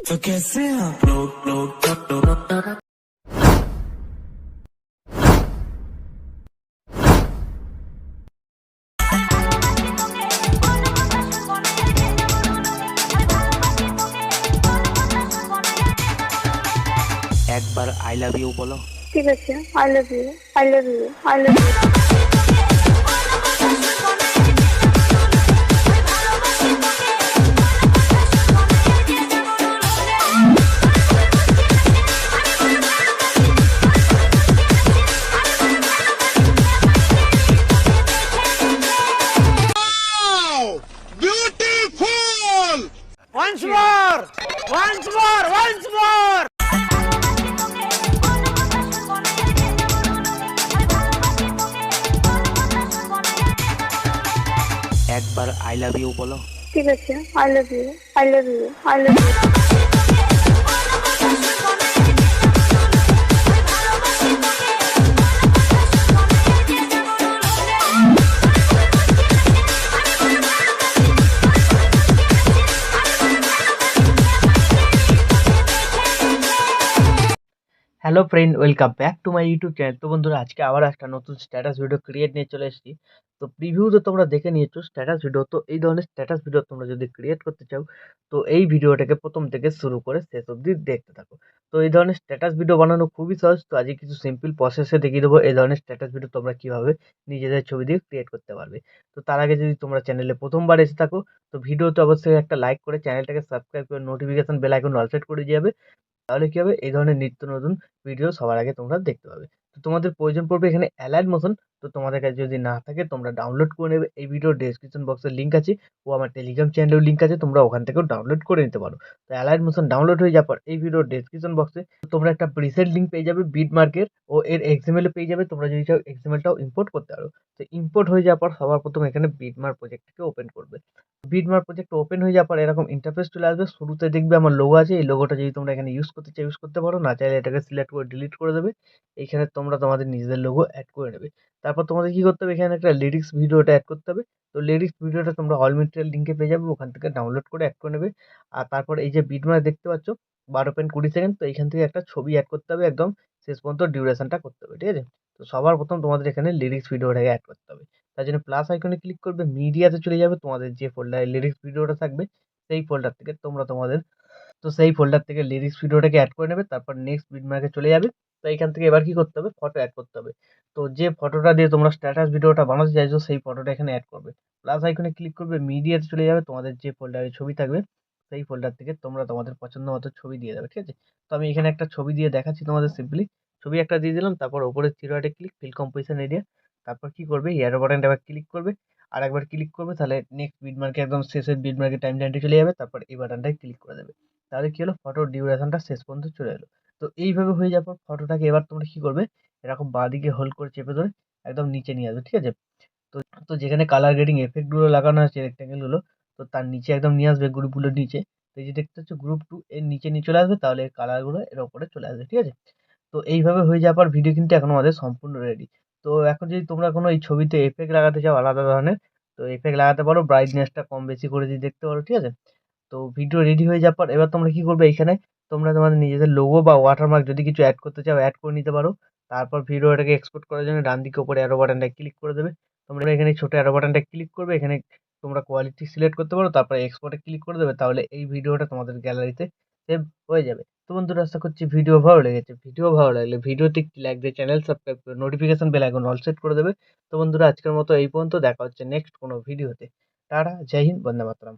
तो कैसे आप लोग एक बार आई लव यू बोलो। ঠিক আছে, I love you, I love you, I love you. Once more! Once more! Once more! एक बार आई लव यू बोलो। ঠিক আছে, I love you, I love you, I love you. Hello friend, welcome back to my YouTube channel. তো বন্ধুরা, আজকে আবার একটা নতুন স্ট্যাটাস ভিডিও ক্রিয়েট নিয়ে চলে এসেছি। তো প্রিভিউ তো তোমরা দেখে নিয়েছো স্ট্যাটাস ভিডিও। তো এই ধরনের স্ট্যাটাস ভিডিও তোমরা যদি ক্রিয়েট করতে চাও, তো এই ভিডিওটাকে প্রথম থেকে শুরু করে শেষ অবধি দেখতে থাকো। তো এই ধরনের স্ট্যাটাস ভিডিও বানানো খুবই সহজ। তো আজকে কিছু সিম্পল প্রসেসে দেখিয়ে দেবো এই ধরনের স্ট্যাটাস ভিডিও তোমরা কীভাবে নিজেদের ছবি দিয়ে ক্রিয়েট করতে পারবে। তো তার আগে যদি তোমরা চ্যানেলে প্রথমবার এসে থাকো, তো ভিডিওতে অবশ্যই একটা লাইক করে চ্যানেলটাকে সাবস্ক্রাইব করে notification bell icon all set করে দিয়ে যাবে। তাহলে কি হবে, এই ধরনের নিত্য নতুন ভিডিও সবার আগে তোমরা দেখতে পাবে। তো তোমাদের প্রয়োজন পড়বে এখানে অ্যালাইট মোশন। তো তোমাদের কাছে যদি না থাকে তোমরা ডাউনলোড করে নেবে। এই ভিডিওর ডেসক্রিপশন বক্সের লিঙ্ক আছে, ও আমার টেলিগ্রাম চ্যানেলের লিঙ্ক আছে, তোমরা ওখান থেকেও ডাউনলোড করে নিতে পারো। তো অ্যালাইট মোশন ডাউনলোড হয়ে যাওয়ার পর এই ভিডিওর ডেসক্রিপশন বক্সে তোমরা একটা প্রিসেট লিঙ্ক পেয়ে যাবে বিট মার্কের, ও এর এক্সএমএল পেয়ে যাবে। তোমরা যদি চাও এক্সএমএলটাও ইম্পোর্ট করতে পারো। তো ইম্পোর্ট হয়ে যাওয়ার পর সবার প্রথম এখানে বিটমার্ক প্রজেক্টটাকে ওপেন করবে। বিটমার্ক প্রজেক্ট ওপেন হয়ে যাওয়ার পর এরকম ইন্টারফেস চলে আসবে। শুরুতে দেখবে আমার লোগো আছে, এই লোগোটা যদি তোমরা এখানে ইউজ করতে চাও ইউজ করতে পারো, না চাইলে এটাকে সিলেক্ট করে ডিলিট করে দেবে। এইখানে তোমরা তোমাদের নিজেদের লোগো অ্যাড করে নেবে। তারপর তোমাদের কি করতে হবে, এখানে একটা লিরিক্স ভিডিওটা অ্যাড করতে হবে। তো লিরিক্স ভিডিওটা তোমরা অল মেটেরিয়াল লিঙ্কে পেয়ে যাবে, ওখান থেকে ডাউনলোড করে অ্যাড করে নেবে। আর তারপর এই যে বিটমার্ক দেখতে পাচ্ছ 12.20 সেকেন্ড, তো এইখান থেকে একটা ছবি অ্যাড করতে হবে, একদম শেষ পর্যন্ত ডিউরেশনটা করতে হবে, ঠিক আছে। তো সবার প্রথম তোমাদের এখানে লিরিক্স ভিডিওটাকে অ্যাড করতে হবে। তার জন্য প্লাস আইকনে ক্লিক করবে, মিডিয়াতে চলে যাবে, তোমাদের যে ফোল্ডারে লিরিক্স ভিডিওটা থাকবে সেই ফোল্ডার থেকে তোমরা তোমাদের সেই ফোল্ডার থেকে লিরিক্স ভিডিওটাকে অ্যাড করে নেবে। তারপর নেক্সট বিটমার্কে চলে যাবে। তো এইখান থেকে এবার কি করতে হবে, ফটো অ্যাড করতে হবে। তো যে ফটোটা দিয়ে তোমরা স্ট্যাটাস ভিডিওটা বানাতে চাইছো সেই ফটোটা এখানে অ্যাড করবে। প্লাস আইকনে ক্লিক করবে, মিডিয়াতে চলে যাবে, তোমাদের যে ফোল্ডারে ছবি থাকবে সেই ফোল্ডার থেকে তোমরা তোমাদের পছন্দ মতো ছবি দিয়ে দেবে, ঠিক আছে। তো আমি এখানে একটা ছবি দিয়ে দেখাচ্ছি তোমাদের সিম্পলি। ছবি একটা দিয়ে দিলাম, তারপর ওপরে three click, fill composition area. তারপর কি করবে, এরো বাটনটা আবার ক্লিক করবে, আর একবার ক্লিক করবে, তাহলে নেক্সট বিটমার্কে একদম শেষের বিটমার্কের টাইম লাইনটা চলে যাবে। তারপর এই বাটনটায় ক্লিক করে দেবে, তাহলে কি হলো, ফটোর ডিউরেশনটা শেষ পর্যন্ত চলে এলো। তো এইভাবে হয়ে যাওয়ার পর ফটোটাকে এবার তোমরা কি করবে, এরকম বাঁদিকে হোল্ড করে চেপে ধরে একদম নিচে নিয়ে আসবে, ঠিক আছে। তো তো যেখানে কালার গ্রেডিং এফেক্টগুলো লাগানো আছে রেক্ট্যাঙ্গেলগুলো, তো তার নিচে একদম নিয়ে আসবে গ্রুপগুলোর নিচে। তো এই যে দেখতে হচ্ছে গ্রুপ 2 এর নিচে নিয়ে চলে আসবে, তাহলে এর কালারগুলো এর ওপরে চলে আসবে, ঠিক আছে। তো এইভাবে হয়ে যাওয়ার পর ভিডিও কিন্তু এখন আমাদের সম্পূর্ণ রেডি। তো এখন যদি তোমরা কোনো এই ছবিতে এফেক্ট লাগাতে চাও আলাদা ধরনের, তো এফেক্ট লাগাতে পারো, ব্রাইটনেসটা কম বেশি করে দিয়ে দেখতে পারো, ঠিক আছে। তো ভিডিও রেডি হয়ে যাওয়ার পর এবার তোমরা কি করবে, এইখানে তোমরা তোমাদের নিজেদের লোগো বা ওয়াটারমার্ক যদি কিছু অ্যাড করতে চাও অ্যাড করে নিতে পারো। তারপর ভিডিওটাকে এক্সপোর্ট করার জন্য ডান দিকে উপরে অ্যারো বাটনটা ক্লিক করে দেবে। তোমরা এখানে ছোট অ্যারো বাটনটা ক্লিক করবে, এখানে তোমরা কোয়ালিটি সিলেক্ট করতে পারো, তারপরে এক্সপোর্টে ক্লিক করে দেবে, তাহলে এই ভিডিওটা তোমাদের গ্যালারিতে সেভ হয়ে যাবে। তো বন্ধুরা, আশা করছি ভিডিও ভালো লেগেছে। ভিডিও ভালো লাগলে ভিডিওতে একটি লাইক দিয়ে চ্যানেল সাবস্ক্রাইব করে notification bell icon all set করে দেবে। তো বন্ধুরা, আজকের মতো এই পর্যন্ত, দেখা হচ্ছে নেক্সট কোনো ভিডিওতে। টাটা, জয় হিন্দ, বন্দে মাতরম।